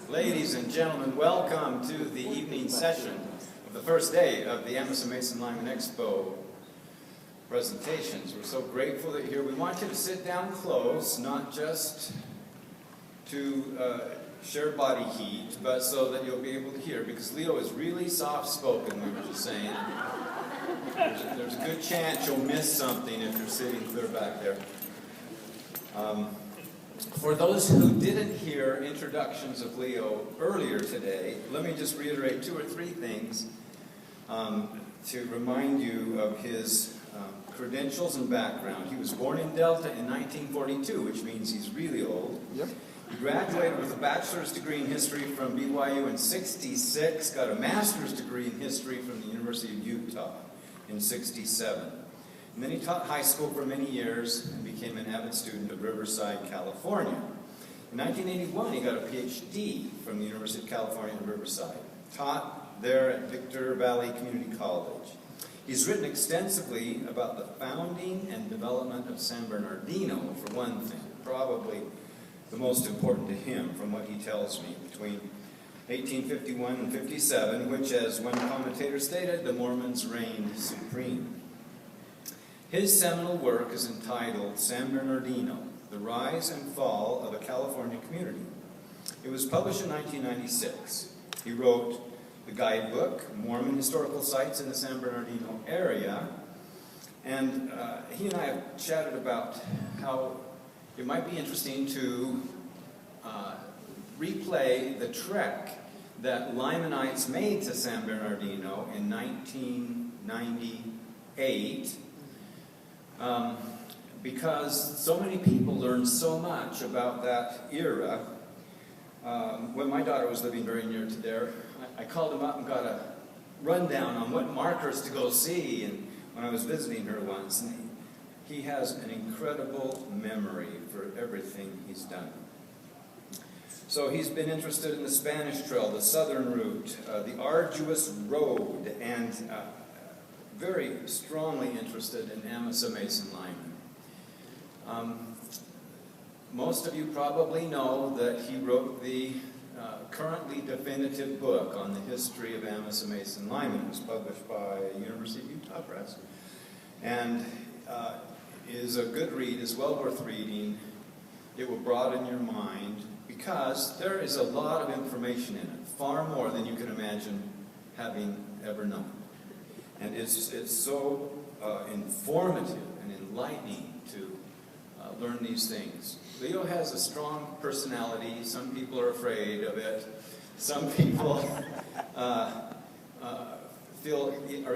Ladies and gentlemen, welcome to the evening session of the first day of the Amasa Mason Lyman Expo presentations. We're so grateful that you're here. We want you to sit down close, not just to share body heat, but so that you'll be able to hear, because Leo is really soft-spoken, we were just saying. There's a good chance you'll miss something if you're sitting clear back there. For those who didn't hear introductions of Leo earlier today, let me just reiterate two or three things to remind you of his credentials and background. He was born in Delta in 1942, which means he's really old. Yep. He graduated with a bachelor's degree in history from BYU in '66, got a master's degree in history from the University of Utah in '67. And then he taught high school for many years and became an avid student of Riverside, California. In 1981, he got a PhD from the University of California in Riverside. Taught there at Victor Valley Community College. He's written extensively about the founding and development of San Bernardino, for one thing, probably the most important to him from what he tells me, between 1851 and 57, which, as one commentator stated, the Mormons reigned supreme. His seminal work is entitled San Bernardino, The Rise and Fall of a California Community. It was published in 1996. He wrote the guidebook, Mormon Historical Sites in the San Bernardino Area, and he and I have chatted about how it might be interesting to replay the trek that Lymanites made to San Bernardino in 1998, because so many people learned so much about that era. When my daughter was living very near to there, I called him up and got a rundown on what markers to go see, and when I was visiting her once, and he has an incredible memory for everything he's done. So he's been interested in the Spanish Trail, the Southern Route, the Arduous Road, and very strongly interested in Amasa Mason Lyman. Most of you probably know that he wrote the currently definitive book on the history of Amasa Mason Lyman. It was published by University of Utah Press, and is a good read, is well worth reading. It will broaden your mind, because there is a lot of information in it, far more than you can imagine having ever known. And it's so informative and enlightening to learn these things. Leo has a strong personality. Some people are afraid of it. Some people are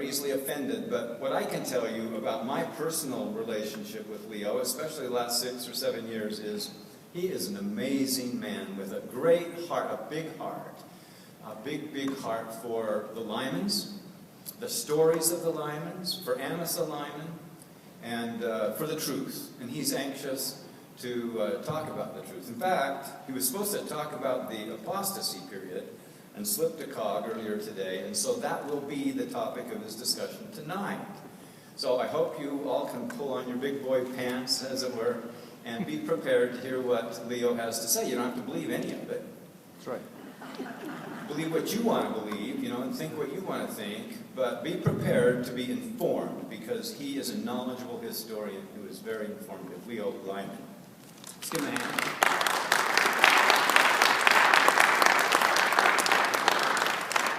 easily offended. But what I can tell you about my personal relationship with Leo, especially the last 6 or 7 years, is he is an amazing man with a great heart, a big big heart for the Lymans, the stories of the Lymans, for Amasa Lyman, and for the truth. And he's anxious to talk about the truth. In fact, he was supposed to talk about the apostasy period and slipped a cog earlier today, and so that will be the topic of his discussion tonight. So I hope you all can pull on your big boy pants, as it were, and be prepared to hear what Leo has to say. You don't have to believe any of it. That's right. Believe what you want to believe, and think what you want to think, but be prepared to be informed, because he is a knowledgeable historian who is very informative. Leo Lyman. Let's give him a hand.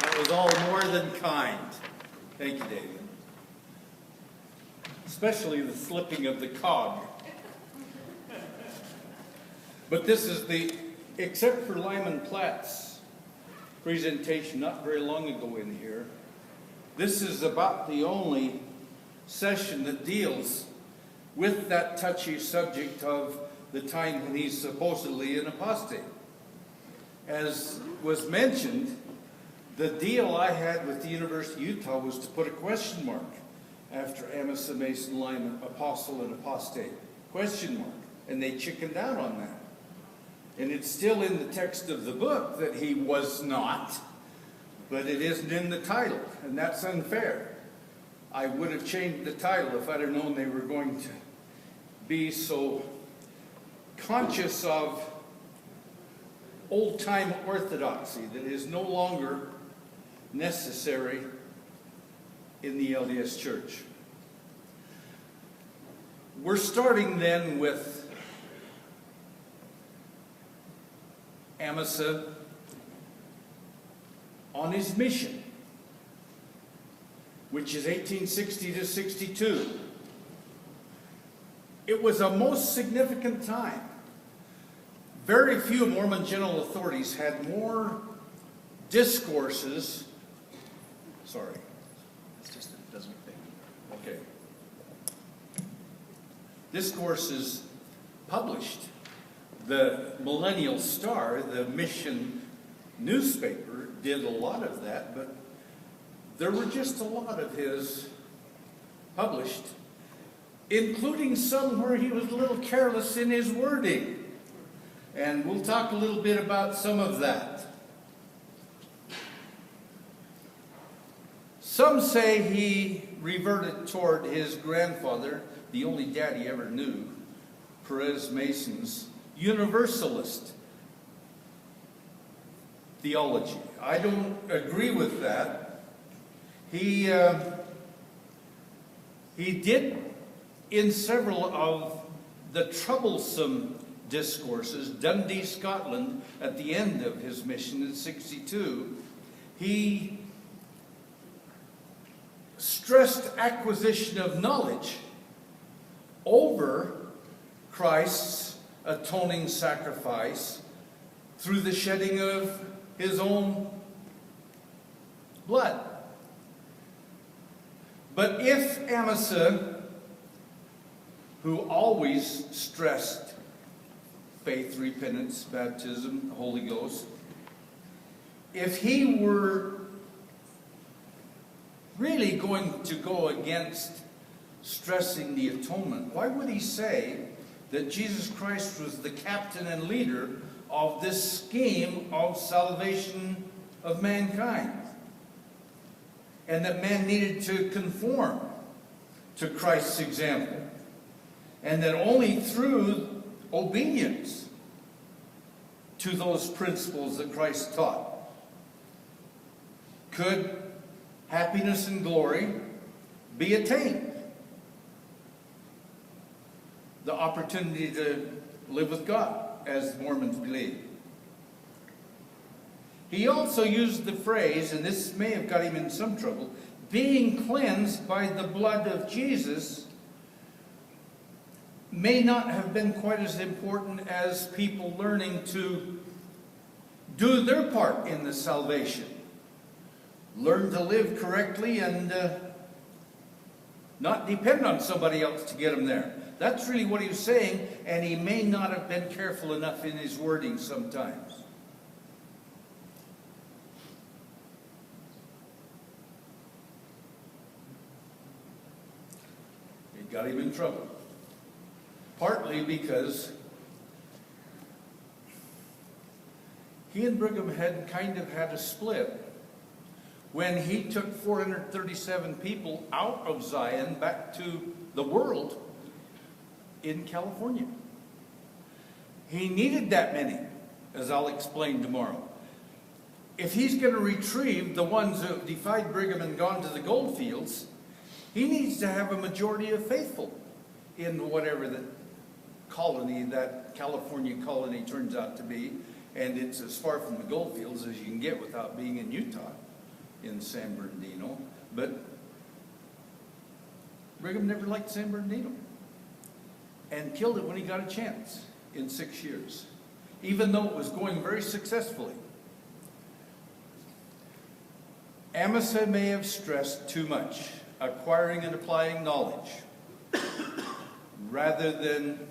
That was all more than kind. Thank you, David. Especially the slipping of the cog. But this is except for Lyman Platt's presentation not very long ago in here, this is about the only session that deals with that touchy subject of the time when he's supposedly an apostate. As was mentioned, the deal I had with the University of Utah was to put a question mark after Amasa Mason Lyman, apostle and apostate. Question mark. And they chickened out on that. And it's still in the text of the book that he was not, but it isn't in the title, and that's unfair. I would have changed the title if I'd have known they were going to be so conscious of old-time orthodoxy that is no longer necessary in the LDS Church. We're starting then with Amasa on his mission, which is 1860 to 62. It was a most significant time. Very few Mormon general authorities had more discourses. Sorry. It's just, it doesn't fit. Okay. Discourses published. The Millennial Star, the mission newspaper, did a lot of that, but there were just a lot of his published, including some where he was a little careless in his wording. And we'll talk a little bit about some of that. Some say he reverted toward his grandfather, the only dad he ever knew, Perez Mason's Universalist theology. I don't agree with that. He did, in several of the troublesome discourses, Dundee, Scotland, at the end of his mission in 62, he stressed acquisition of knowledge over Christ's atoning sacrifice through the shedding of his own blood. But if Amasa, who always stressed faith, repentance, baptism, Holy Ghost, if he were really going to go against stressing the atonement, why would he say that Jesus Christ was the captain and leader of this scheme of salvation of mankind, and that man needed to conform to Christ's example, and that only through obedience to those principles that Christ taught could happiness and glory be attained? The opportunity to live with God, as Mormons believe. He also used the phrase, and this may have got him in some trouble, being cleansed by the blood of Jesus may not have been quite as important as people learning to do their part in the salvation. Learn to live correctly and not depend on somebody else to get them there. That's really what he was saying, and he may not have been careful enough in his wording sometimes. It got him in trouble. Partly because he and Brigham had kind of had a split when he took 437 people out of Zion back to the world in California. He needed that many, as I'll explain tomorrow. If he's going to retrieve the ones who have defied Brigham and gone to the gold fields, he needs to have a majority of faithful in whatever the colony, that California colony, turns out to be. And it's as far from the gold fields as you can get without being in Utah, in San Bernardino. But Brigham never liked San Bernardino and killed it when he got a chance in 6 years, even though it was going very successfully. Amasa may have stressed too much acquiring and applying knowledge rather than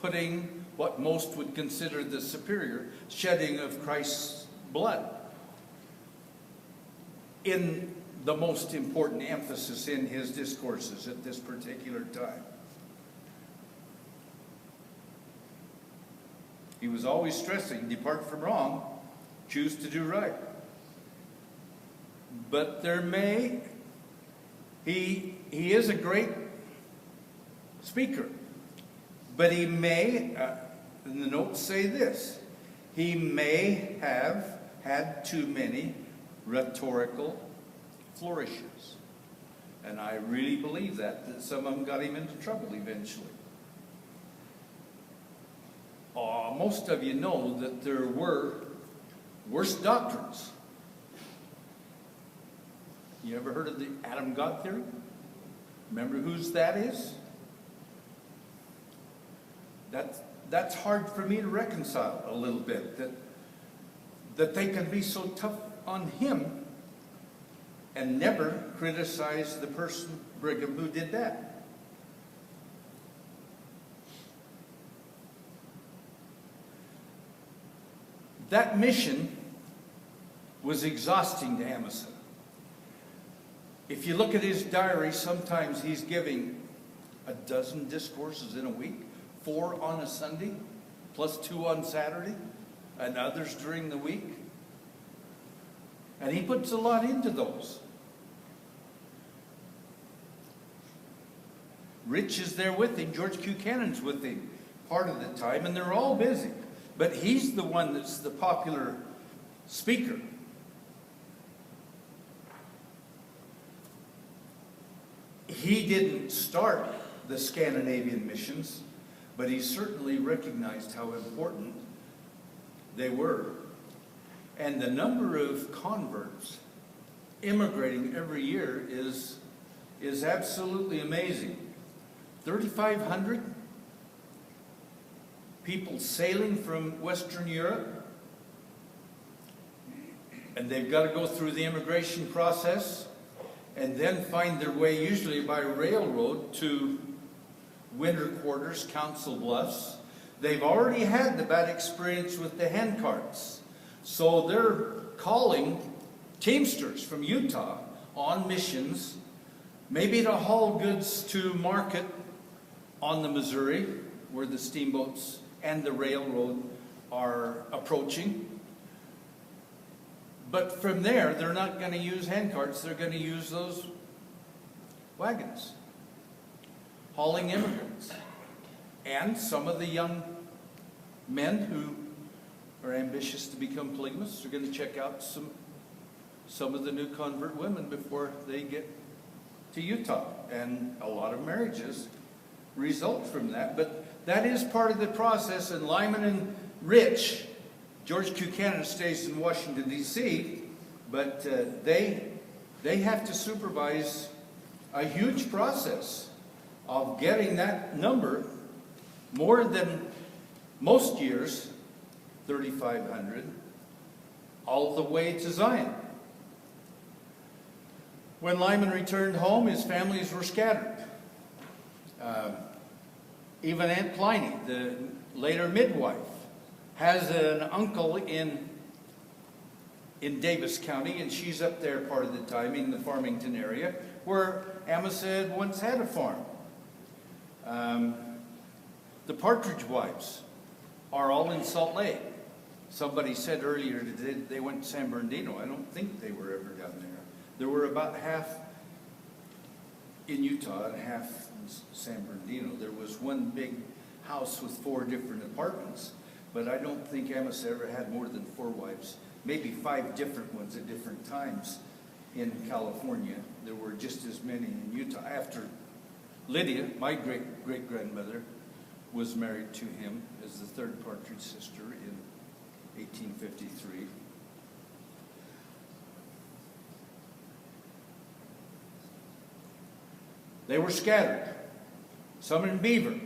putting what most would consider the superior shedding of Christ's blood in the most important emphasis in his discourses at this particular time. He was always stressing, depart from wrong, choose to do right. But there may, he is a great speaker, but he may And the notes say this: he may have had too many rhetorical flourishes. And I really believe that some of them got him into trouble eventually. Most of you know that there were worse doctrines. You ever heard of the Adam-God theory? Remember whose that is? That's hard for me to reconcile a little bit, that they can be so tough on him and never criticize the person, Brigham, who did that. That mission was exhausting to Amasa. If you look at his diary, sometimes he's giving a dozen discourses in a week, 4 on a Sunday, plus 2 on Saturday, and others during the week. And he puts a lot into those. Rich is there with him. George Buchanan's with him part of the time, and they're all busy. But he's the one that's the popular speaker. He didn't start the Scandinavian missions, but he certainly recognized how important they were. And the number of converts immigrating every year is absolutely amazing. 3,500 people sailing from Western Europe, and they've got to go through the immigration process and then find their way, usually by railroad, to winter quarters, Council Bluffs. They've already had the bad experience with the hand carts, so they're calling teamsters from Utah on missions, maybe to haul goods to market on the Missouri, where the steamboats and the railroad are approaching. But from there, they're not going to use hand carts, they're going to use those wagons, hauling immigrants. And some of the young men who are ambitious to become polygamists are going to check out some of the new convert women before they get to Utah. And a lot of marriages result from that. But that is part of the process. And Lyman and Rich, George Buchanan stays in Washington, D.C., but they have to supervise a huge process of getting that number, more than most years, 3,500, all the way to Zion. When Lyman returned home, his families were scattered. Even Aunt Pliny, the later midwife, has an uncle in Davis County, and she's up there part of the time in the Farmington area, where Amasa had once had a farm. The Partridge wives are all in Salt Lake. Somebody said earlier that they went to San Bernardino. I don't think they were ever down there. There were about half in Utah and half in San Bernardino. There was one big house with 4 different apartments, but I don't think Amasa ever had more than 4 wives, maybe 5 different ones at different times in California. There were just as many in Utah. After Lydia, my great-great-grandmother, was married to him as the 3rd Partridge sister in 1853. They were scattered, some in Beaver.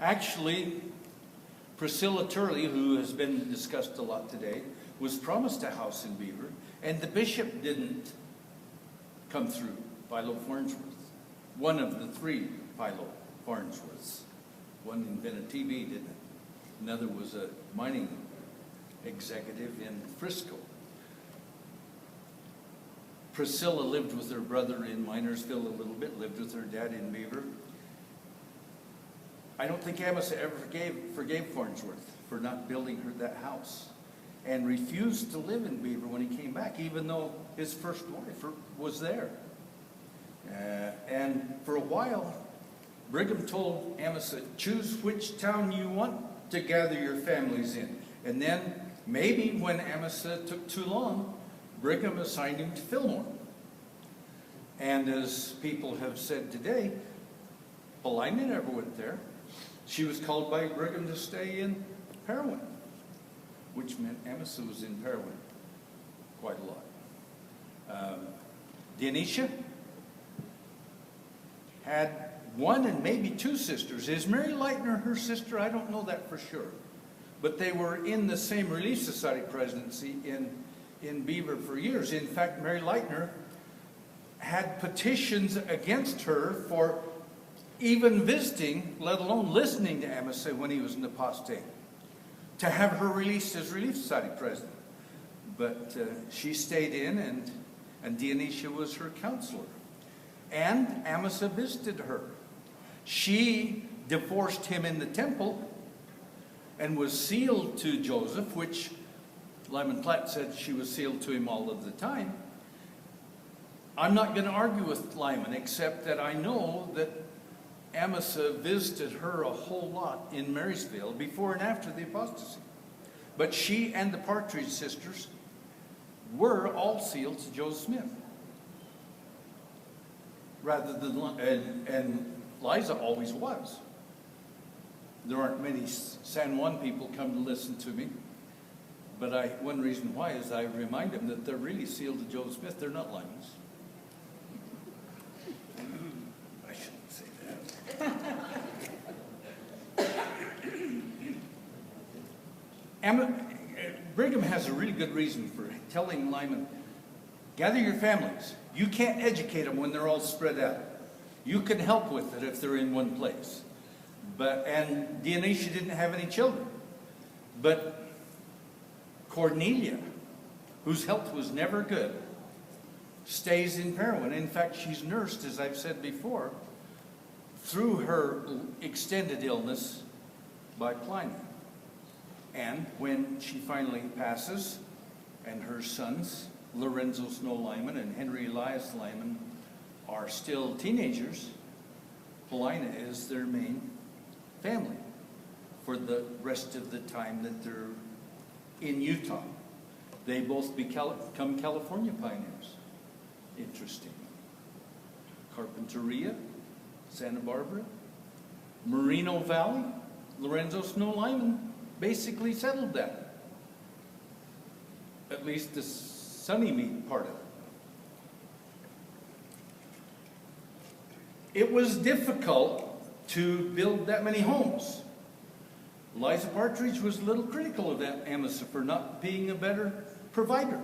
Actually, Priscilla Turley, who has been discussed a lot today, was promised a house in Beaver, and the bishop didn't come through, Philo Farnsworth. One of the 3 Philo Farnsworths. One invented TV, didn't it? Another was a mining executive in Frisco. Priscilla lived with her brother in Minersville a little bit, lived with her dad in Beaver. I don't think Amasa ever forgave Farnsworth for not building her that house, and refused to live in Beaver when he came back, even though his first wife was there. And for a while, Brigham told Amasa, choose which town you want to gather your families in. And then maybe when Amasa took too long, Brigham assigned him to Fillmore. And as people have said today, Paulina never went there. She was called by Brigham to stay in Parowan, which meant Amasa was in Parowan quite a lot. Dionysia had one and maybe two sisters. Is Mary Lightner her sister? I don't know that for sure. But they were in the same Relief Society presidency in Beaver for years. In fact, Mary Lightner had petitions against her for even visiting, let alone listening to Amasa when he was an apostate, to have her released as Relief Society president. But she stayed in, and Dionysia was her counselor. And Amasa visited her. She divorced him in the temple and was sealed to Joseph, which Lyman Platt said she was sealed to him all of the time. I'm not going to argue with Lyman, except that I know that Amasa visited her a whole lot in Marysville before and after the apostasy. But she and the Partridge sisters were all sealed to Joseph Smith. Rather than, and Liza always was. There aren't many San Juan people come to listen to me. But one reason why is I remind them that they're really sealed to Joseph Smith. They're not Lyman's. I shouldn't say that. Brigham has a really good reason for telling Lyman, gather your families. You can't educate them when they're all spread out. You can help with it if they're in one place. And Dionysia didn't have any children. But Cornelia, whose health was never good, stays in Parowan. In fact, she's nursed, as I've said before, through her extended illness by Pliny. And when she finally passes, and her sons, Lorenzo Snow Lyman and Henry Elias Lyman, are still teenagers, Paulina is their main family for the rest of the time that they're in Utah. They both become California pioneers. Interesting. Carpinteria, Santa Barbara, Moreno Valley, Lorenzo Snow Lyman basically settled that. At least the Sunnymead part of it. It was difficult to build that many homes. Liza Partridge was a little critical of that Amasa for not being a better provider.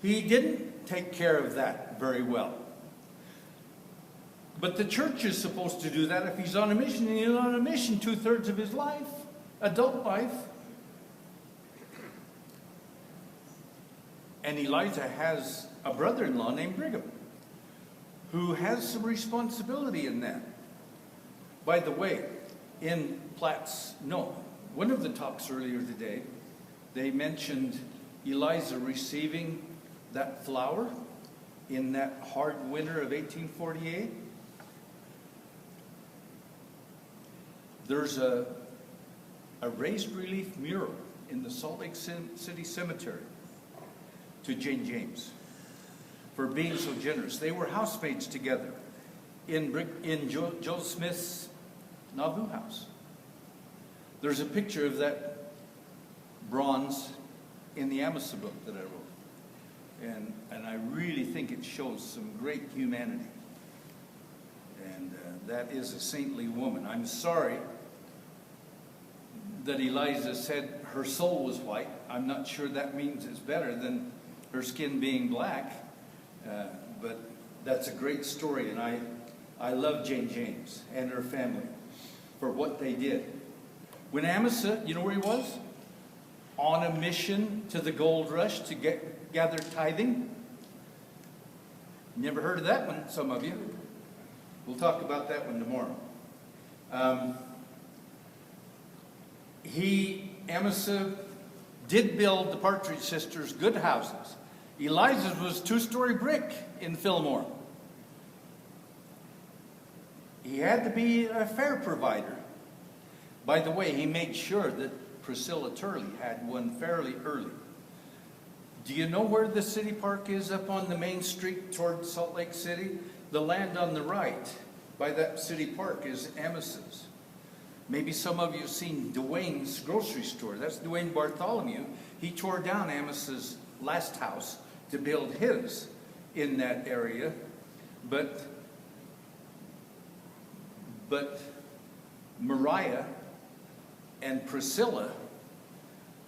He didn't take care of that very well. But the church is supposed to do that if he's on a mission, and he's on a mission 2/3 of his life, adult life. And Eliza has a brother-in-law named Brigham, who has some responsibility in that. By the way, in Platt's note, one of the talks earlier today, they mentioned Eliza receiving that flower in that hard winter of 1848. There's a raised relief mural in the Salt Lake City Cemetery to Jane James for being so generous. They were housemates together in Joe Smith's Nauvoo house. There's a picture of that bronze in the Amasa book that I wrote. And I really think it shows some great humanity. And that is a saintly woman. I'm sorry that Eliza said her soul was white. I'm not sure that means it's better than her skin being black. But that's a great story. And I love Jane James and her family for what they did. When Amasa, you know where he was? On a mission to the gold rush to gather tithing. Never heard of that one, some of you. We'll talk about that one tomorrow. Amasa did build the Partridge sisters good houses. Eliza's was 2-story brick in Fillmore. He had to be a fair provider. By the way, he made sure that Priscilla Turley had one fairly early. Do you know where the city park is up on the main street toward Salt Lake City? The land on the right by that city park is Amasa's. Maybe some of you have seen Dwayne's grocery store. That's Dwayne Bartholomew. He tore down Amasa's last house to build his in that area. But Mariah and Priscilla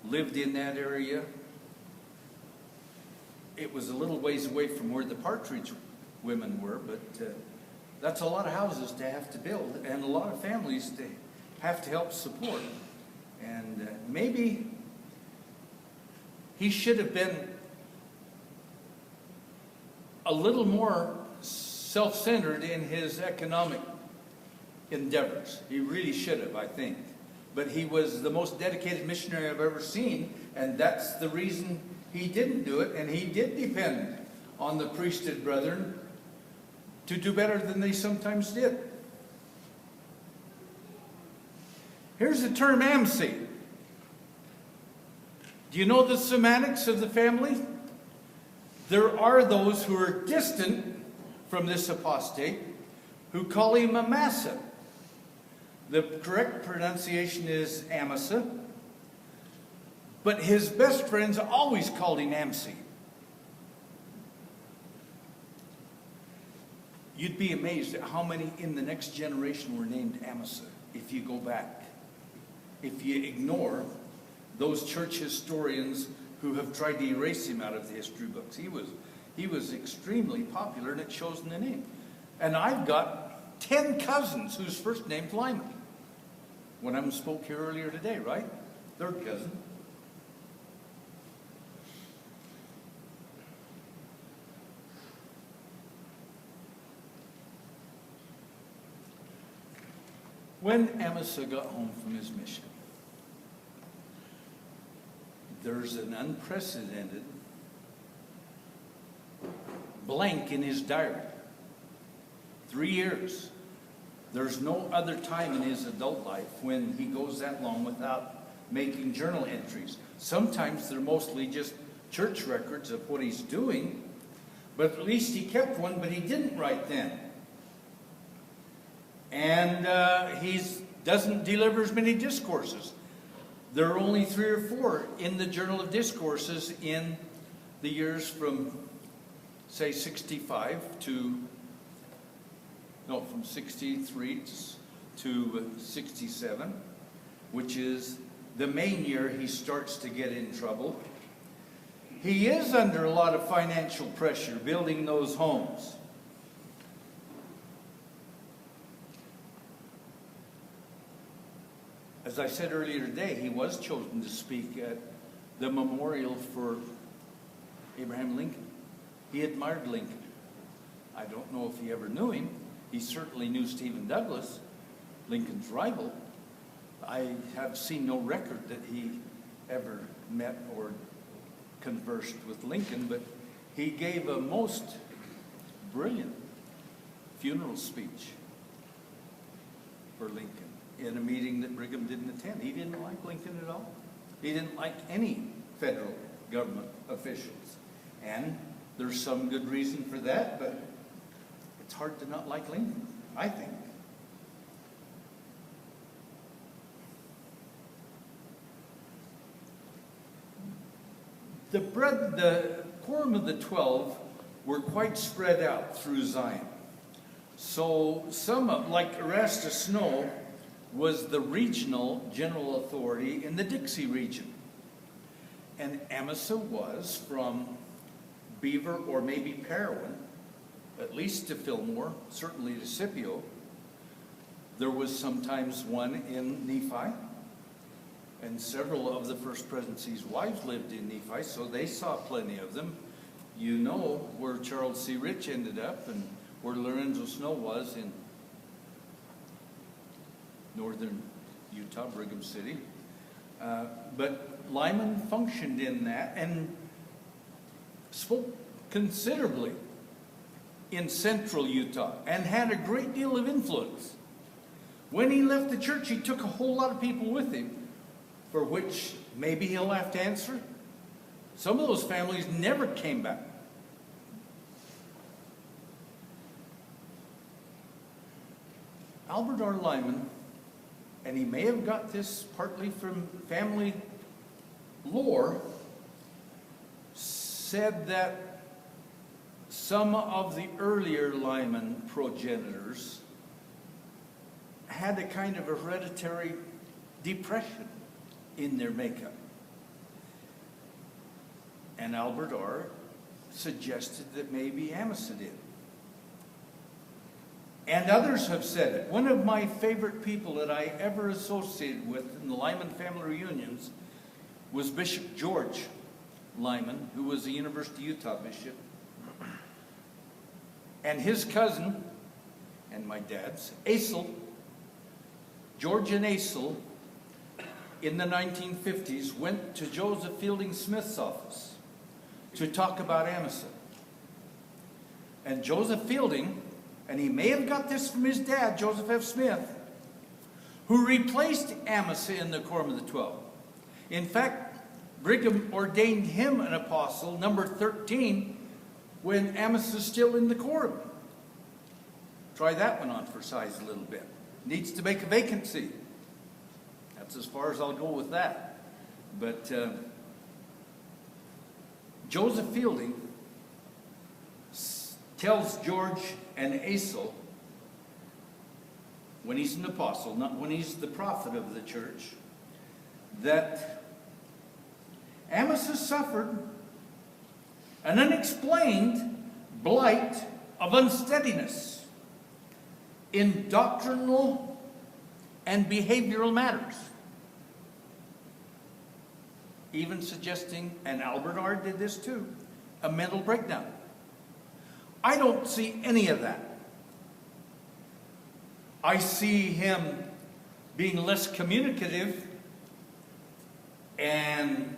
lived in that area. It was a little ways away from where the Partridge women were, but that's a lot of houses to have to build and a lot of families to have to help support. And maybe he should have been a little more self-centered in his economic endeavors. He really should have, I think. But he was the most dedicated missionary I've ever seen, and that's the reason he didn't do it, and he did depend on the priesthood brethren to do better than they sometimes did. Here's the term Amasa. Do you know the semantics of the family? There are those who are distant from this apostate who call him Amasa. The correct pronunciation is Amasa, but his best friends always called him Amasa. You'd be amazed at how many in the next generation were named Amasa if you go back. If you ignore those church historians who have tried to erase him out of the history books. He was extremely popular, and it shows in the name. And I've got 10 cousins whose first name's Lyman. One of them spoke here earlier today, right? Third cousin. When Amasa got home from his mission, there's an unprecedented blank in his diary. 3 years. There's no other time in his adult life when he goes that long without making journal entries. Sometimes they're mostly just church records of what he's doing, but at least he kept one, but he didn't write then. And he doesn't deliver as many discourses. There are only 3 or 4 in the Journal of Discourses in the years from, say, 63 to 67, which is the main year he starts to get in trouble. He is under a lot of financial pressure building those homes. As I said earlier today, he was chosen to speak at the memorial for Abraham Lincoln. He admired Lincoln. I don't know if he ever knew him. He certainly knew Stephen Douglas, Lincoln's rival. I have seen no record that he ever met or conversed with Lincoln, but he gave a most brilliant funeral speech for Lincoln in a meeting that Brigham didn't attend. He didn't like Lincoln at all. He didn't like any federal government officials. And there's some good reason for that, but it's hard to not like Lincoln, I think. The Quorum of the 12 were quite spread out through Zion. So some, like Erastus Snow, was the regional general authority in the Dixie region. And Amasa was from Beaver or maybe Parowan, at least to Fillmore, certainly to Scipio. There was sometimes one in Nephi, and several of the First Presidency's wives lived in Nephi, so they saw plenty of them. You know where Charles C. Rich ended up and where Lorenzo Snow was in northern Utah, Brigham City. But Lyman functioned in that and spoke considerably in central Utah and had a great deal of influence. When he left the church, he took a whole lot of people with him, for which maybe he'll have to answer. Some of those families never came back. Albert R. Lyman, and he may have got this partly from family lore, said that some of the earlier Lyman progenitors had a kind of hereditary depression in their makeup. And Albert R. suggested that maybe Amasa did. And others have said it. One of my favorite people that I ever associated with in the Lyman family reunions was Bishop George Lyman, who was the University of Utah bishop. And his cousin, and my dad's, Asel, George and Asel, in the 1950s, went to Joseph Fielding Smith's office to talk about Amasa. And Joseph Fielding, and he may have got this from his dad, Joseph F. Smith, who replaced Amasa in the Quorum of the 12. In fact, Brigham ordained him an apostle, number 13, when Amasa is still in the quorum. Try that one on for size a little bit. Needs to make a vacancy. That's as far as I'll go with that. But Joseph Fielding tells George and Asel, when he's an apostle, not when he's the prophet of the church, that Amasa suffered an unexplained blight of unsteadiness in doctrinal and behavioral matters. Even suggesting, and Albert R. did this too, a mental breakdown. I don't see any of that. I see him being less communicative and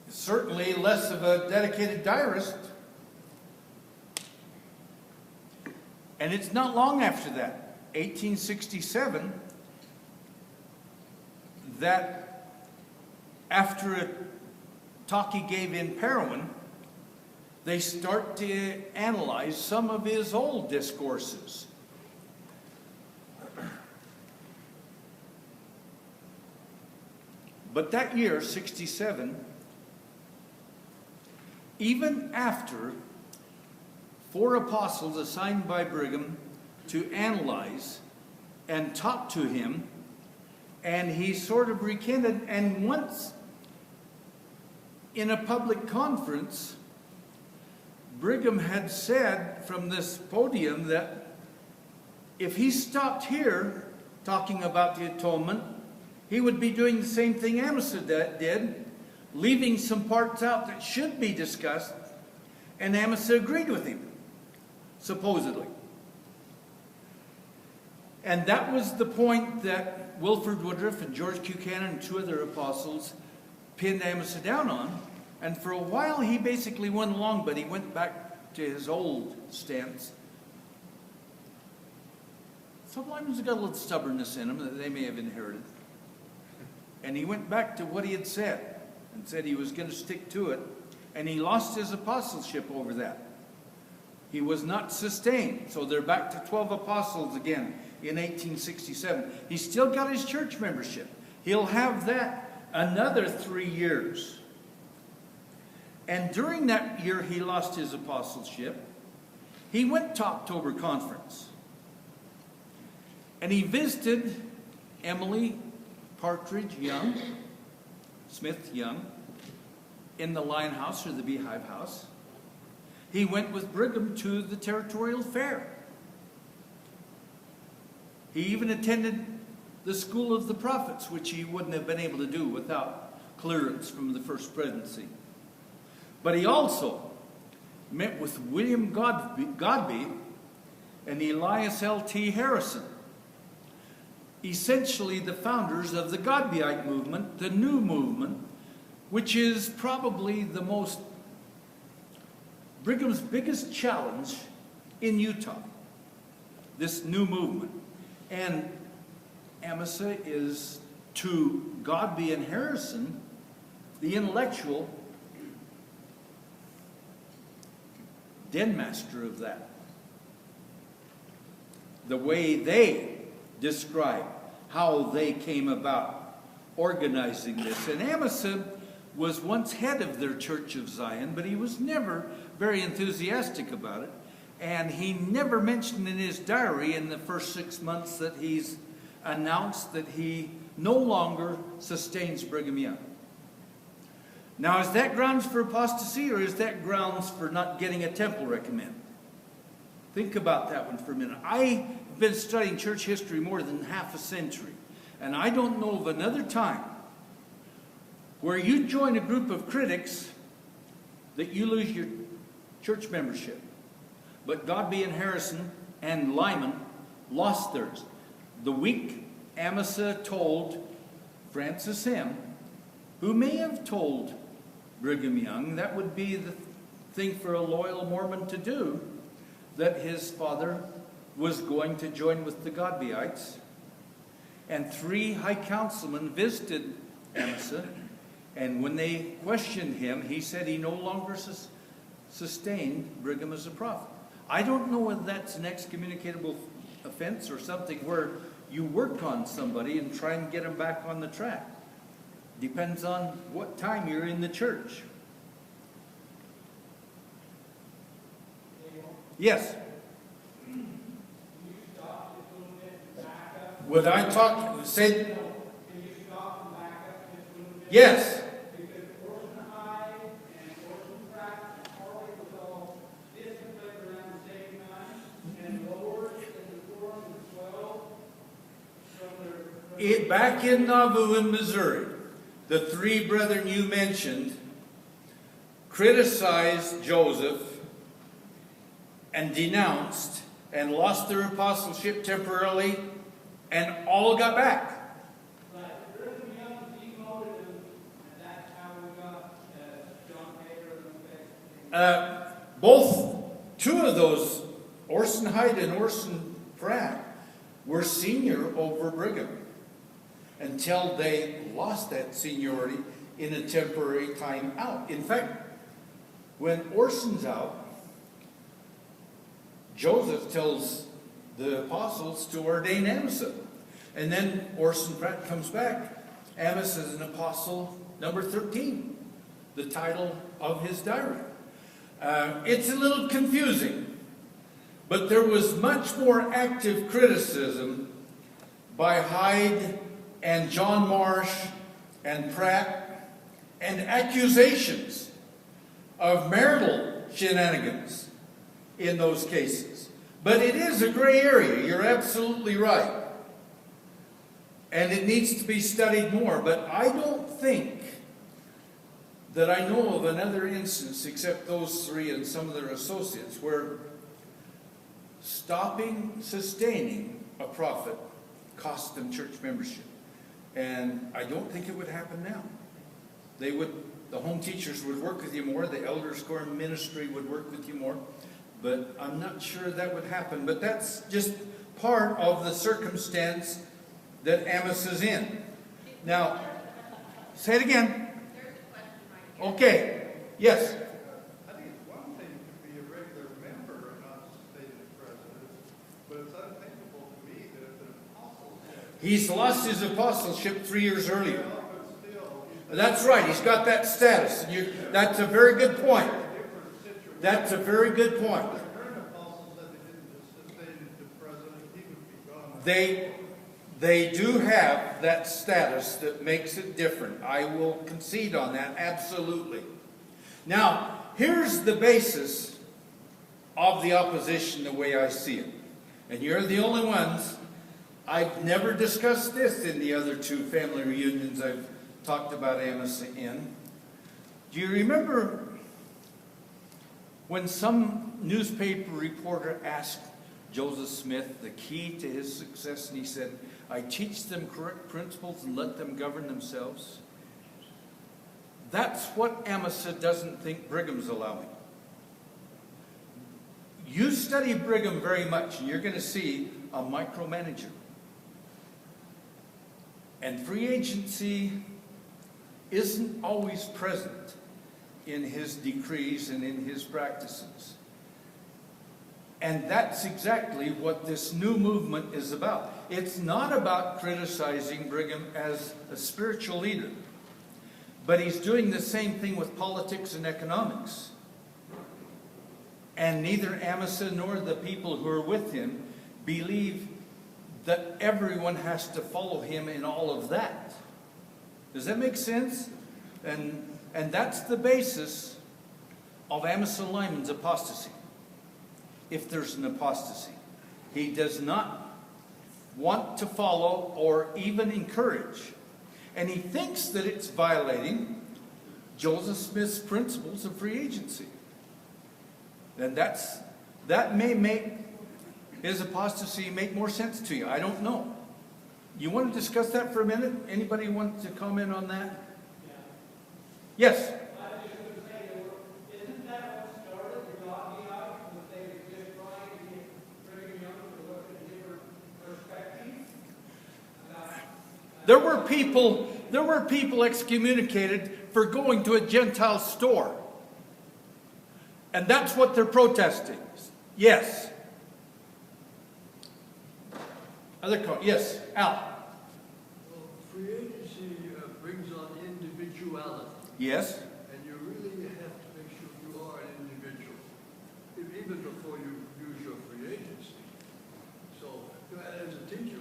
certainly less of a dedicated diarist. And it's not long after that, 1867, that after a talk he gave in Parowan, they start to analyze some of his old discourses. But that year, 67, even after 4 apostles assigned by Brigham to analyze and talk to him, and he sort of recanted, and once in a public conference, Brigham had said from this podium that if he stopped here talking about the atonement, he would be doing the same thing Amasa did, leaving some parts out that should be discussed, and Amasa agreed with him, supposedly. And that was the point that Wilford Woodruff and George Buchanan and 2 other apostles pinned Amasa down on. And for a while he basically went along, but he went back to his old stance. Some Lyman's got a little stubbornness in him that they may have inherited. And he went back to what he had said and said he was going to stick to it. And he lost his apostleship over that. He was not sustained. So they're back to 12 apostles again in 1867. He's still got his church membership. He'll have that another 3 years. And during that year he lost his apostleship, he went to October conference. And he visited Emily Partridge Young, Smith Young, in the Lion House or the Beehive House. He went with Brigham to the Territorial Fair. He even attended the School of the Prophets, which he wouldn't have been able to do without clearance from the First Presidency. But he also met with William Godby and Elias L.T. Harrison, essentially the founders of the Godbyite movement, the new movement, which is probably the most Brigham's biggest challenge in Utah, this new movement. And Amasa is to Godby and Harrison, the intellectual den master of that. The way they describe how they came about organizing this. And Amasa was once head of their Church of Zion, but he was never very enthusiastic about it. And he never mentioned in his diary in the first 6 months that he's announced that he no longer sustains Brigham Young. Now, is that grounds for apostasy, or is that grounds for not getting a temple recommend? Think about that one for a minute. I've been studying church history more than half a century, and I don't know of another time where you join a group of critics that you lose your church membership. But Godby and Harrison and Lyman lost theirs. The week Amasa told Francis M., who may have told Brigham Young, that would be the thing for a loyal Mormon to do, that his father was going to join with the Godbyites. And 3 high councilmen visited Amasa, and when they questioned him, he said he no longer sustained Brigham as a prophet. I don't know whether that's an excommunicatable offense or something where you work on somebody and try and get them back on the track. Depends on what time you're in the church. Yes? Would I talk, say? Can you stop and back up just a little bit? Yes. Because Orson High and Orson Pratt and Harley was all disciplined around the same time, and lowered in the forum as well. Back in Nauvoo in Missouri, the 3 brethren you mentioned criticized Joseph and denounced and lost their apostleship temporarily, and all got back. But Brigham Young demoted him, and that's how we got John Taylor and the Both 2 of those, Orson Hyde and Orson Pratt, were senior over Brigham until they lost that seniority in a temporary time out. In fact, when Orson's out, Joseph tells the apostles to ordain Amasa. And then Orson Pratt comes back. Amasa is an apostle number 13, the title of his diary. It's a little confusing, but there was much more active criticism by Hyde and John Marsh and Pratt, and accusations of marital shenanigans in those cases. But it is a gray area. You're absolutely right. And it needs to be studied more. But I don't think that I know of another instance, except those 3 and some of their associates, where sustaining a prophet cost them church membership. And I don't think it would happen now. The home teachers would work with you more, the elders' core ministry would work with you more, but I'm not sure that would happen. But that's just part of the circumstance that Amos is in. Now, say it again. Okay. Yes. I think it's one thing to be a regular member and not sustain as president, but it's unthinkable to me that if an apostle He's lost his apostleship 3 years earlier. but still, That's right. He's got that status. That's a very good point. different situation. That's a very good point. The current apostle said they didn't sustain the president, he would be gone. They do have that status that makes it different. I will concede on that, absolutely. Now, here's the basis of the opposition the way I see it. And you're the only ones. I've never discussed this in the other 2 family reunions I've talked about Amasa in. Do you remember when some newspaper reporter asked Joseph Smith the key to his success, and he said, I teach them correct principles and let them govern themselves? That's what Amasa doesn't think Brigham's allowing. You study Brigham very much, and you're going to see a micromanager. And free agency isn't always present in his decrees and in his practices. And that's exactly what this new movement is about. It's not about criticizing Brigham as a spiritual leader, but he's doing the same thing with politics and economics. And neither Amasa nor the people who are with him believe that everyone has to follow him in all of that. Does that make sense? And that's the basis of Amasa Lyman's apostasy. If there's an apostasy, he does not want to follow or even encourage. And he thinks that it's violating Joseph Smith's principles of free agency. And that may make his apostasy make more sense to you. I don't know. You want to discuss that for a minute? Anybody want to comment on that? Yes. I was just going to say, isn't that what started the doggy out? Was they were just trying to get Brigham Young to look at a different perspective? There were people excommunicated for going to a Gentile store. And that's what they're protesting. Yes. Yes, Al. Well, free agency brings on individuality. Yes. And you really have to make sure you are an individual, even before you use your free agency. So, as a teacher,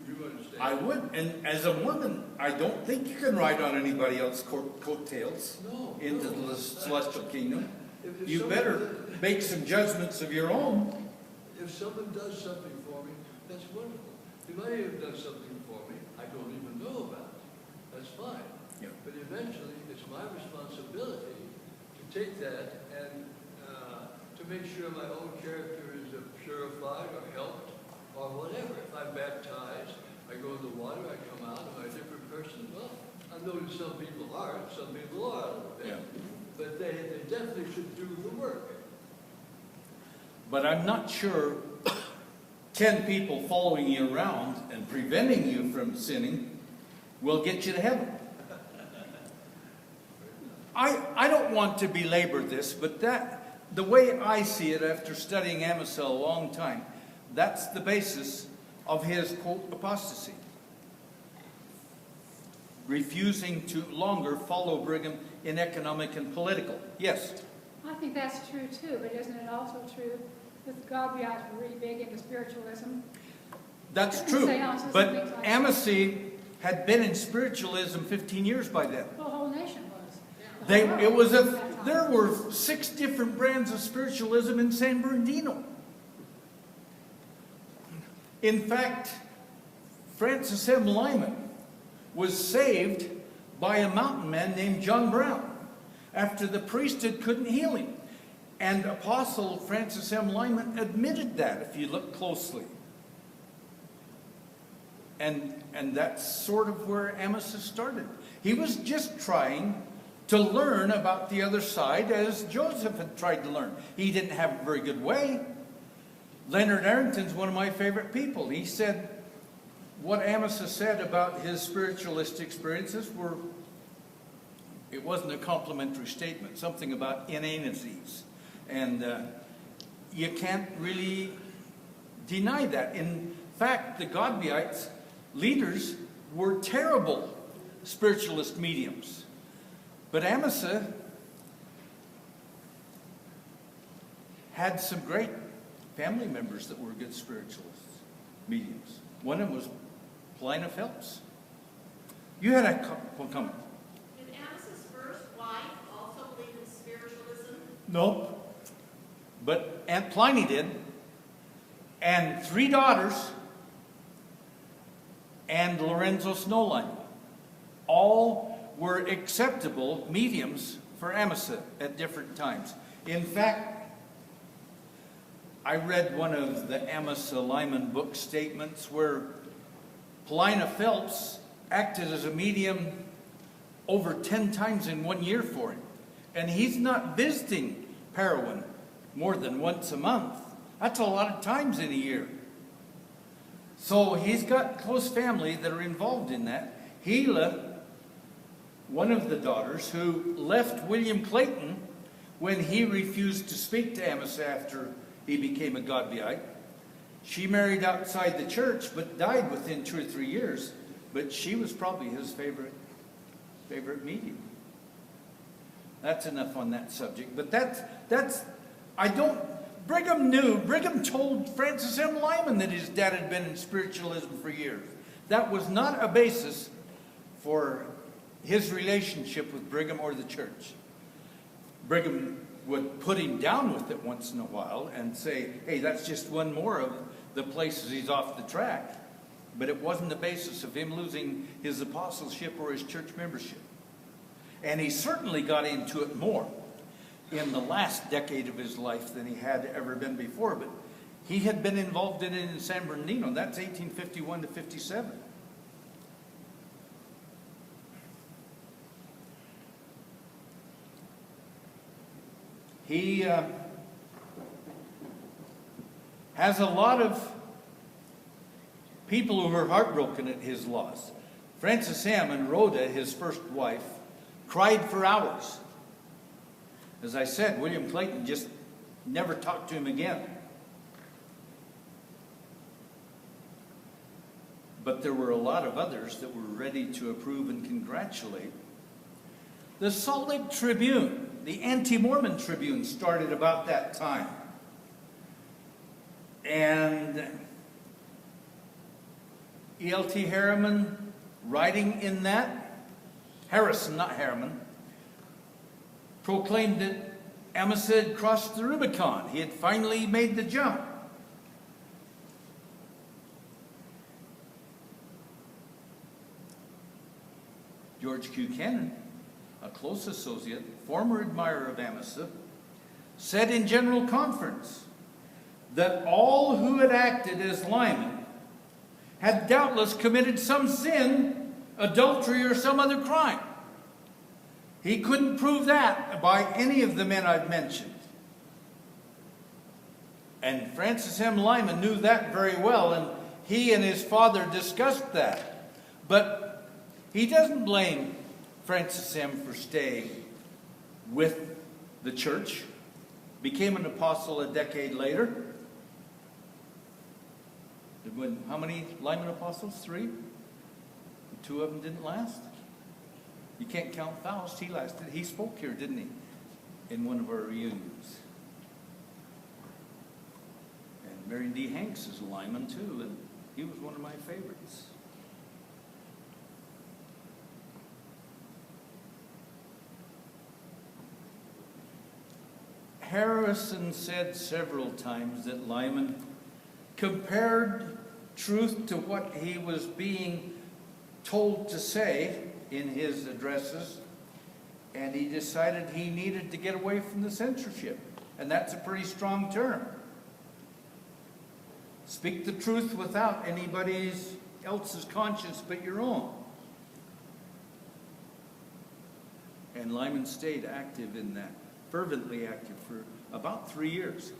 you understand. I would. And as a woman, I don't think you can ride on anybody else's coattails into the celestial kingdom. If You someone- better make some judgments of your own. If someone does something for me, that's wonderful. They might have done something for me I don't even know about. That's fine. Yeah. But eventually, it's my responsibility to take that and to make sure my own character is purified or helped or whatever. If I'm baptized, I go in the water, I come out, am I a different person? Well, I noticed some people aren't, some people are a little bit. Yeah. But they definitely should do the work. But I'm not sure 10 people following you around and preventing you from sinning will get you to heaven. I don't want to belabor this, but the way I see it after studying Amasa a long time, that's the basis of his, quote, apostasy. Refusing to longer follow Brigham in economic and political. Yes? I think that's true too, but isn't it also true that Gabriel's really big into spiritualism? That's And true. seances and But things like Amasa had been in spiritualism 15 years by then. The whole nation was. There were 6 different brands of spiritualism in San Bernardino. In fact, Francis M. Lyman was saved by a mountain man named John Brown after the priesthood couldn't heal him. And Apostle Francis M. Lyman admitted that, if you look closely. And that's sort of where Amasa started. He was just trying to learn about the other side as Joseph had tried to learn. He didn't have a very good way. Leonard Arrington's one of my favorite people. He said what Amasa said about his spiritualist experiences it wasn't a complimentary statement, something about inanities. And you can't really deny that. In fact, the Godbeites leaders were terrible spiritualist mediums. But Amasa had some great family members that were good spiritualists, mediums. One of them was Plina Phelps. You had a comment. Did Amasa's first wife also believe in spiritualism? Nope. But Aunt Pliny did. And 3 daughters and Lorenzo Snowline. All were acceptable mediums for Amasa at different times. In fact, I read one of the Amasa Lyman book statements where Plina Phelps acted as a medium over 10 times in 1 year for him. And he's not visiting Parowan more than once a month. That's a lot of times in a year. So he's got close family that are involved in that. Gila, one of the daughters, who left William Clayton when he refused to speak to Amasa after he became a Godbeite. She married outside the church, but died within 2 or 3 years. But she was probably his favorite medium. That's enough on that subject. But Brigham told Francis M. Lyman that his dad had been in spiritualism for years. That was not a basis for his relationship with Brigham or the church. Brigham would put him down with it once in a while and say, hey, that's just one more of the places he's off the track. But it wasn't the basis of him losing his apostleship or his church membership. And he certainly got into it more in the last decade of his life than he had ever been before. But he had been involved in it in San Bernardino. That's 1851 to 57. He has a lot of people who were heartbroken at his loss. Francis M. and Rhoda, his first wife, cried for hours. As I said, William Clayton just never talked to him again. But there were a lot of others that were ready to approve and congratulate. The Salt Lake Tribune, the anti-Mormon Tribune, started about that time. And E.L.T. Harriman, writing in that, Harrison, not Harriman, proclaimed that Amasa had crossed the Rubicon. He had finally made the jump. George Q. Cannon, a close associate, former admirer of Amasa, said in General Conference that all who had acted as Lyman had doubtless committed some sin, adultery, or some other crime. He couldn't prove that by any of the men I've mentioned. And Francis M. Lyman knew that very well, and he and his father discussed that. But he doesn't blame Francis M. for staying with the church. Became an apostle a decade later. How many Lyman apostles? 3? 2 of them didn't last. You can't count Faust. He lasted. He spoke here, didn't he? In one of our reunions. And Marion D. Hanks is a Lyman too, and he was one of my favorites. Harrison said several times that Lyman compared truth to what he was being told to say in his addresses, and he decided he needed to get away from the censorship. And that's a pretty strong term. Speak the truth without anybody else's conscience but your own. And Lyman stayed active in that, fervently active for about 3 years.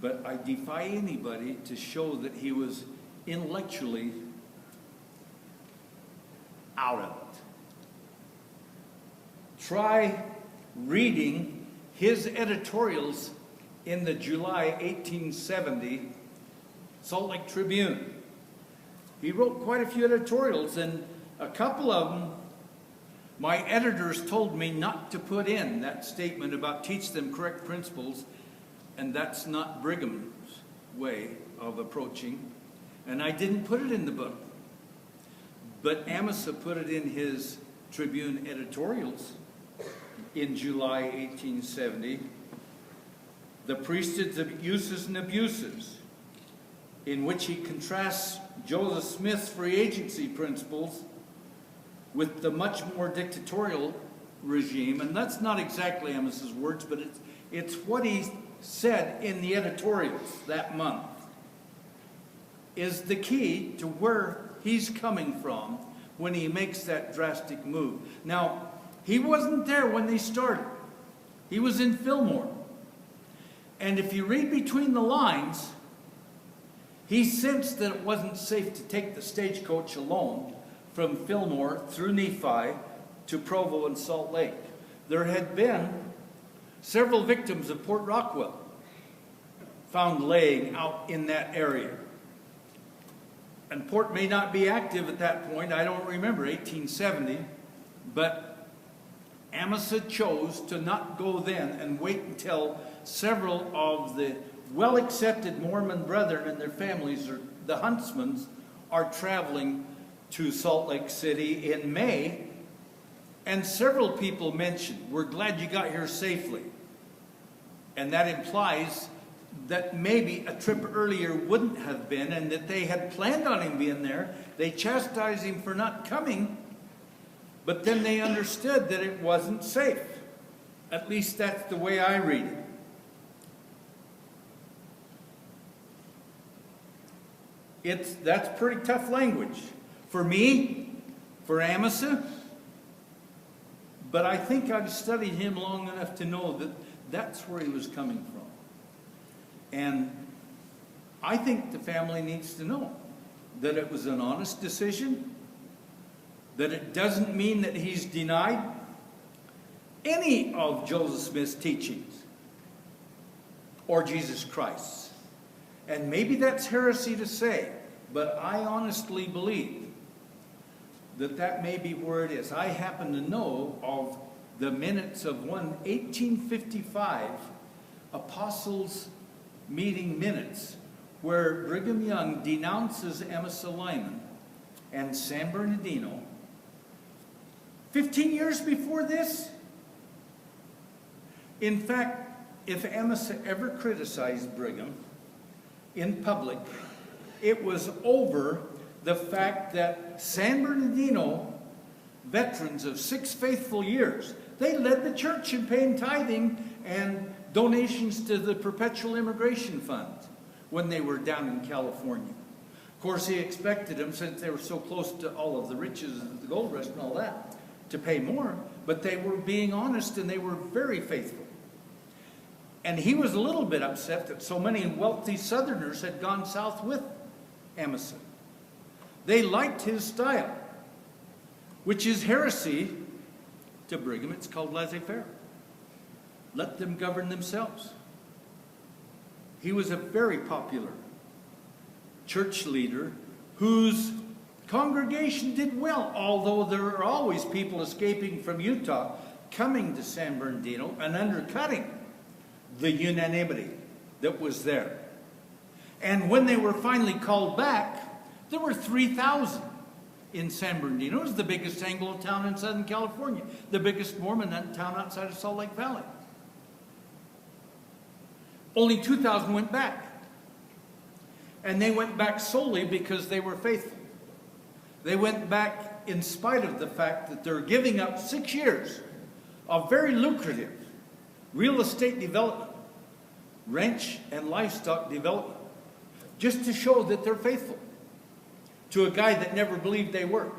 But I defy anybody to show that he was intellectually out of it. Try reading his editorials in the July 1870 Salt Lake Tribune. He wrote quite a few editorials, and a couple of them, my editors told me not to put in that statement about teach them correct principles, and that's not Brigham's way of approaching, and I didn't put it in the book. But Amasa put it in his Tribune editorials in July 1870. The priesthood's uses and abuses, in which he contrasts Joseph Smith's free agency principles with the much more dictatorial regime. And that's not exactly Amasa's words, but it's what he said in the editorials that month is the key to where he's coming from when he makes that drastic move. Now, he wasn't there when they started. He was in Fillmore. And if you read between the lines, he sensed that it wasn't safe to take the stagecoach alone from Fillmore through Nephi to Provo and Salt Lake. There had been several victims of Port Rockwell found laying out in that area. And Port may not be active at that point, I don't remember, 1870, but Amasa chose to not go then and wait until several of the well-accepted Mormon brethren and their families, or the huntsmen, are traveling to Salt Lake City in May. And several people mentioned, we're glad you got here safely. And that implies that maybe a trip earlier wouldn't have been, and that they had planned on him being there. They chastised him for not coming, but then they understood that it wasn't safe. At least that's the way I read it. That's pretty tough language for me, for Amasa, but I think I've studied him long enough to know that that's where he was coming from. And I think the family needs to know that it was an honest decision, that it doesn't mean that he's denied any of Joseph Smith's teachings or Jesus Christ's. And maybe that's heresy to say, but I honestly believe that that may be where it is. I happen to know of the minutes of one 1855 Apostles' Meeting minutes where Brigham Young denounces Amasa Lyman and San Bernardino 15 years before this. In fact, if Amasa ever criticized Brigham in public, it was over the fact that San Bernardino veterans of 6 faithful years, they led the church in paying tithing and donations to the Perpetual Immigration Fund when they were down in California. Of course, he expected them, since they were so close to all of the riches of the gold rush and all that, to pay more, but they were being honest and they were very faithful. And he was a little bit upset that so many wealthy Southerners had gone south with Amasa. They liked his style, which is heresy to Brigham. It's called laissez-faire. Let them govern themselves. He was a very popular church leader whose congregation did well, although there are always people escaping from Utah coming to San Bernardino and undercutting the unanimity that was there. And when they were finally called back, there were 3,000 in San Bernardino. It was the biggest Anglo town in Southern California, the biggest Mormon town outside of Salt Lake Valley. Only 2,000 went back. And they went back solely because they were faithful. They went back in spite of the fact that they're giving up 6 years of very lucrative real estate development, ranch and livestock development, just to show that they're faithful to a guy that never believed they were.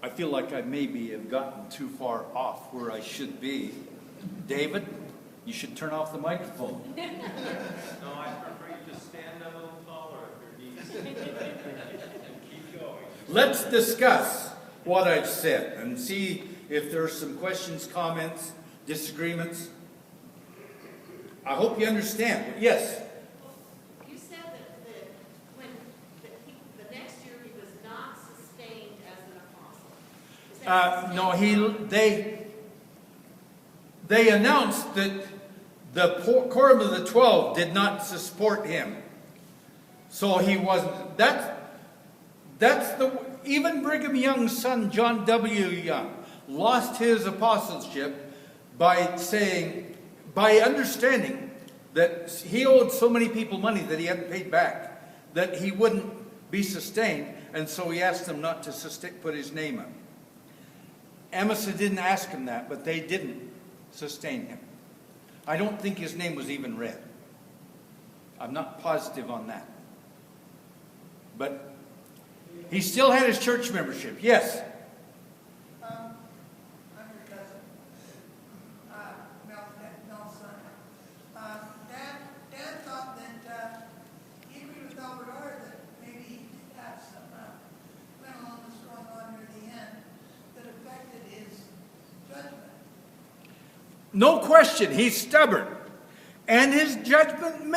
I feel like I maybe have gotten too far off where I should be. David, you should turn off the microphone. No, I prefer you to stand a little taller at your knees and keep going. Let's discuss what I've said and see if there's some questions, comments, disagreements. I hope you understand. Yes? You said that when the next year he was not sustained as an apostle. Is that No, they announced that the Quorum of the 12 did not support him. So he wasn't. Even Brigham Young's son, John W. Young, lost his apostleship by understanding that he owed so many people money that he hadn't paid back, that he wouldn't be sustained, and so he asked them not to put his name up. Amasa didn't ask him that, but they didn't sustain him. I don't think his name was even read. I'm not positive on that. But he still had his church membership. Yes? I'm your cousin, Mel's son. Dad thought that he agreed with Albert R. that maybe No question, he's stubborn. And his judgment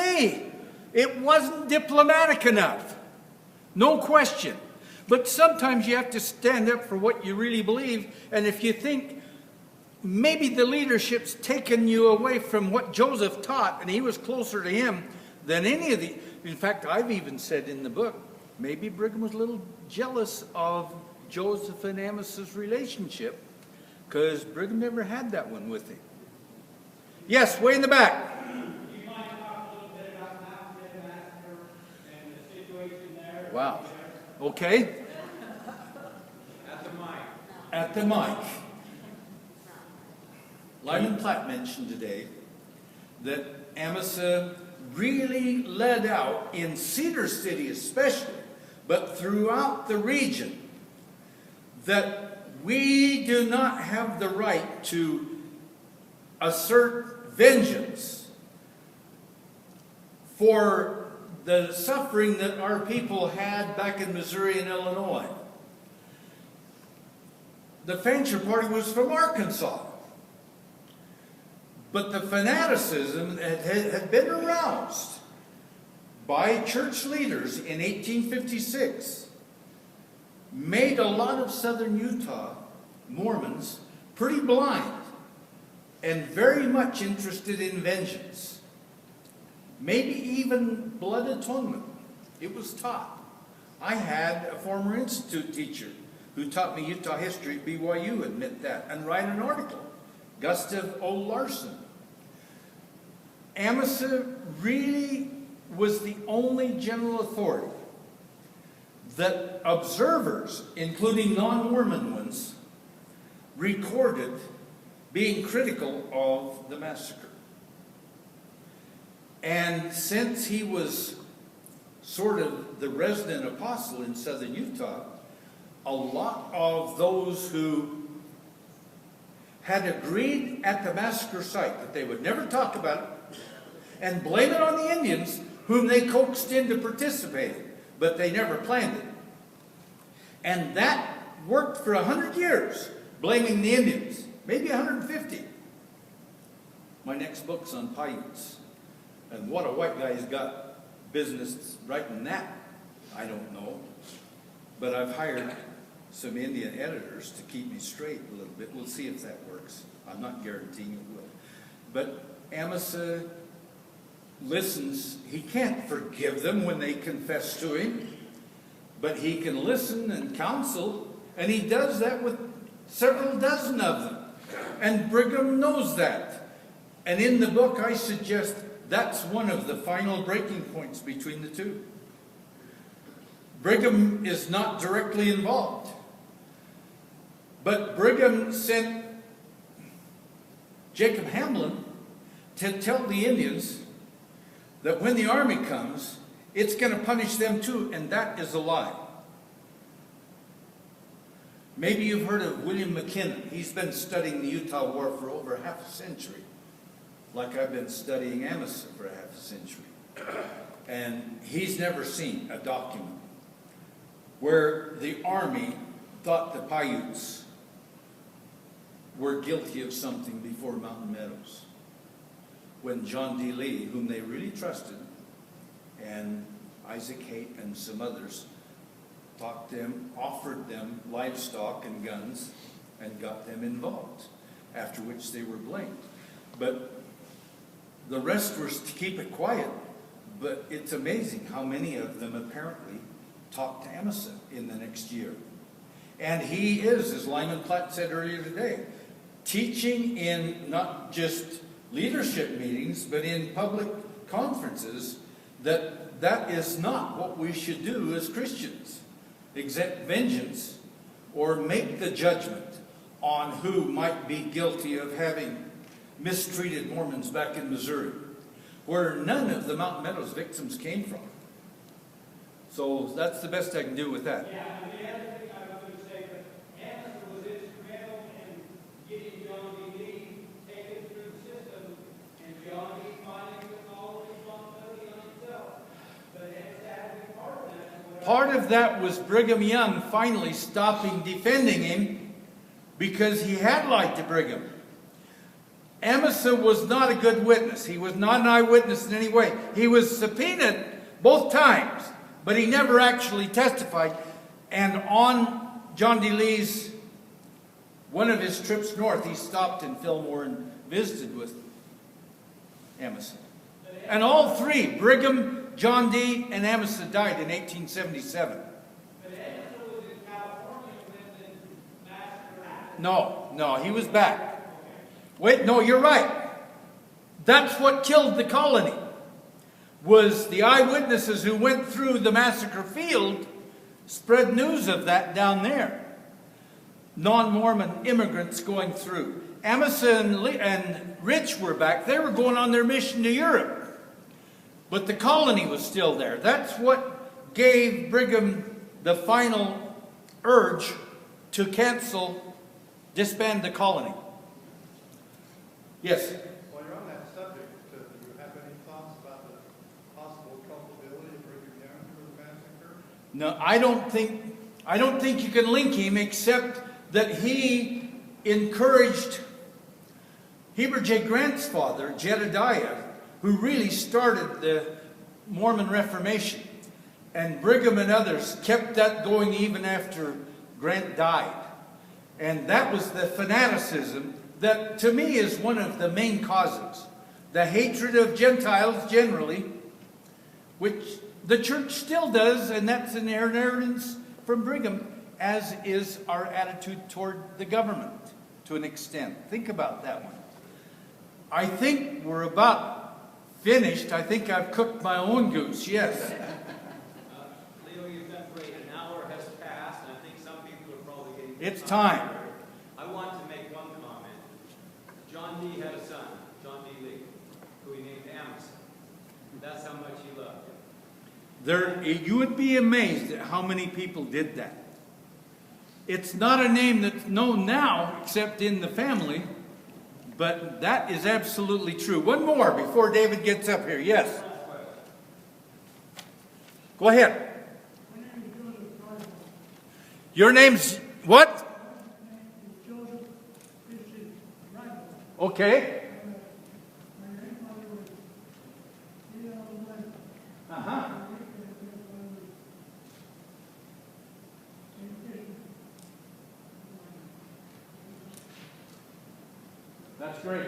it wasn't diplomatic enough. No question. But sometimes you have to stand up for what you really believe. And if you think maybe the leadership's taken you away from what Joseph taught, and he was closer to him than any of the... In fact, I've even said in the book, maybe Brigham was a little jealous of Joseph and Amasa's relationship, because Brigham never had that one with him. Yes, way in the back. Do you mind talk a little bit about Mountain Massacre and the situation there? Wow. Okay. At the mic. At the mic. Lyman Platt mentioned today that Amasa really led out in Cedar City especially, but throughout the region, that we do not have the right to assert vengeance for the suffering that our people had back in Missouri and Illinois. The Fancher Party was from Arkansas. But the fanaticism had been aroused by church leaders in 1856 made a lot of southern Utah Mormons pretty blind and very much interested in vengeance. Maybe even blood atonement. It was taught. I had a former institute teacher who taught me Utah history at BYU admit that and write an article. Gustav O. Larson. Amasa really was the only general authority that observers, including non-Mormon ones, recorded being critical of the massacre. And since he was sort of the resident apostle in southern Utah, a lot of those who had agreed at the massacre site that they would never talk about it and blame it on the Indians whom they coaxed into participating, but they never planned it. And that worked for 100 years, blaming the Indians, maybe 150. My next book's on Paiutes, and what a white guy's got business writing that, I don't know. But I've hired some Indian editors to keep me straight a little bit. We'll see if that works. I'm not guaranteeing it will. But Amasa listens. He can't forgive them when they confess to him, but he can listen and counsel, and he does that with several dozen of them. And Brigham knows that. And in the book, I suggest that's one of the final breaking points between the two. Brigham is not directly involved. But Brigham sent Jacob Hamlin to tell the Indians that when the army comes, it's going to punish them too, and that is a lie. Maybe you've heard of William McKinnon. He's been studying the Utah War for over half a century, like I've been studying Amasa for half a century. And he's never seen a document where the army thought the Paiutes were guilty of something before Mountain Meadows. When John D. Lee, whom they really trusted, and Isaac Haight and some others talked them, offered them livestock and guns, and got them involved, after which they were blamed. But the rest were to keep it quiet, but it's amazing how many of them apparently talked to Amasa in the next year. And he is, as Lyman Platt said earlier today, teaching in not just leadership meetings, but in public conferences, that is not what we should do as Christians. Exact vengeance or make the judgment on who might be guilty of having mistreated Mormons back in Missouri, where none of the Mountain Meadows victims came from. So that's the best I can do with that. Yeah, and the other thing I was going to say, but Amasa was instrumental in getting John D. Lee taken through the system, and John D. finally took all the responsibility on himself. But it had to be part of that. Part of that was Brigham Young finally stopping defending him because he had lied to Brigham. Amasa was not a good witness. He was not an eyewitness in any way. He was subpoenaed both times, but he never actually testified. And on John D. Lee's, one of his trips north, he stopped in Fillmore and visited with Amasa. And all three, Brigham, John D., and Amasa, died in 1877. But Amasa was in California when the massacre happened. No, he was back. Wait, no, you're right. That's what killed the colony, was the eyewitnesses who went through the massacre field spread news of that down there. Non-Mormon immigrants going through. Amasa and Rich were back. They were going on their mission to Europe. But the colony was still there. That's what gave Brigham the final urge to disband the colony. Yes? While you're on that subject, do you have any thoughts about the possible culpability of Brigham Young for the massacre? No, I don't think you can link him, except that he encouraged Heber J. Grant's father, Jedediah, who really started the Mormon Reformation. And Brigham and others kept that going even after Grant died. And that was the fanaticism that, to me, is one of the main causes. The hatred of Gentiles generally, which the church still does, and that's an inheritance from Brigham, as is our attitude toward the government, to an extent. Think about that one. I think we're about finished. I think I've cooked my own goose, yes. Leo, you've done great. An hour has passed, and I think some people are probably getting... It's time. I want to make one comment. John D. had a son, John D. Lee, who he named Amasa. That's how much he loved him. You would be amazed at how many people did that. It's not a name that's known now, except in the family, but that is absolutely true. One more before David gets up here. Yes? Go ahead. Your name's what? Okay. Uh-huh. That's great.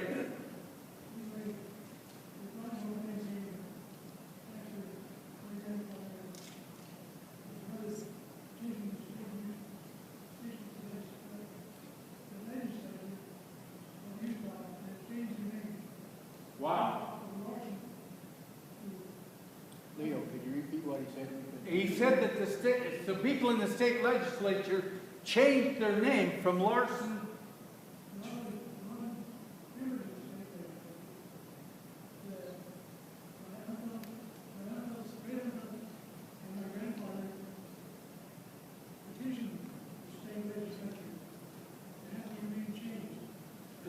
Wow. Leo, could you repeat what he said? He said that the people in the state legislature changed their name from Larson.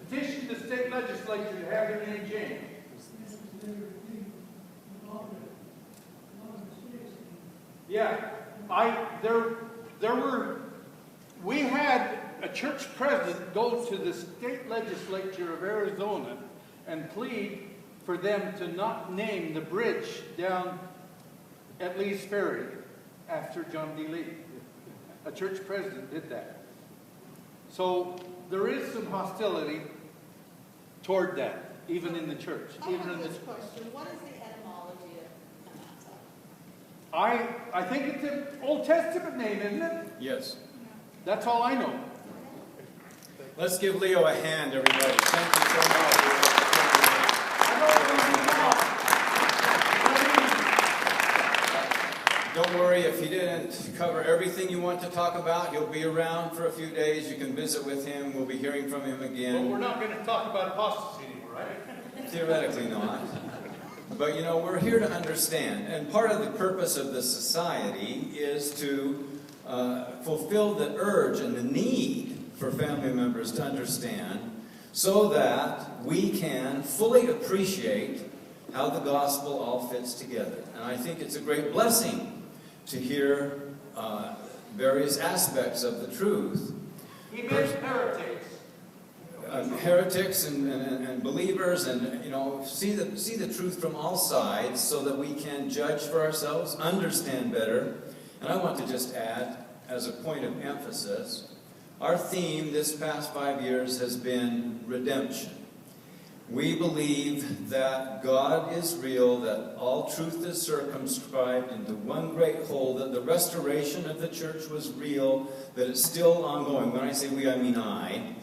Petition the state legislature to have their name changed. Yeah, we had a church president go to the state legislature of Arizona and plead for them to not name the bridge down at Lee's Ferry after John D. Lee. A church president did that. So there is some hostility toward that, even in the church. I Even have in this the, question. What is the etymology of Amasa? I think it's an Old Testament name, isn't it? Yes. That's all I know. Let's give Leo a hand, everybody. Thank you so much. Don't worry, if he didn't cover everything you want to talk about, he'll be around for a few days. You can visit with him. We'll be hearing from him But again. we're not going to talk about apostasy anymore, right? Theoretically not. But you know, we're here to understand. And part of the purpose of the society is to fulfill the urge and the need for family members to understand so that we can fully appreciate how the gospel all fits together. And I think it's a great blessing to hear various aspects of the truth. He meant heretics. heretics and believers, and see the truth from all sides, so that we can judge for ourselves, understand better. And I want to just add, as a point of emphasis, our theme this past 5 years has been redemption. We believe that God is real, that all truth is circumscribed into one great whole, that the restoration of the church was real, that it's still ongoing. When I say we, I mean I.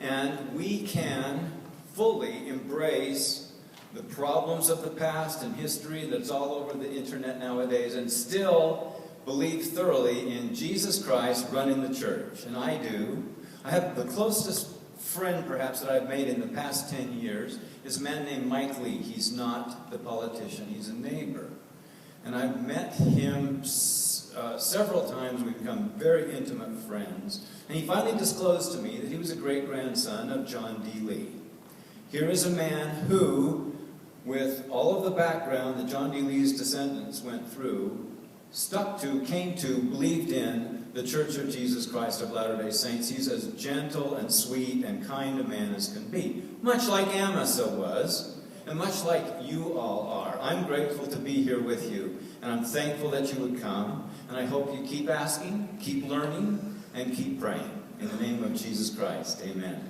And we can fully embrace the problems of the past and history that's all over the internet nowadays, and still believe thoroughly in Jesus Christ running the church. And I do. I have the closest friend perhaps that I've made in the past 10 years is a man named Mike Lee. He's not the politician, he's a neighbor. And I've met him several times. We've become very intimate friends. And he finally disclosed to me that he was a great-grandson of John D. Lee. Here is a man who, with all of the background that John D. Lee's descendants went through, stuck to, came to, believed in the Church of Jesus Christ of Latter-day Saints. He's as gentle and sweet and kind a man as can be, much like Amasa was, and much like you all are. I'm grateful to be here with you, and I'm thankful that you would come, and I hope you keep asking, keep learning, and keep praying. In the name of Jesus Christ, amen.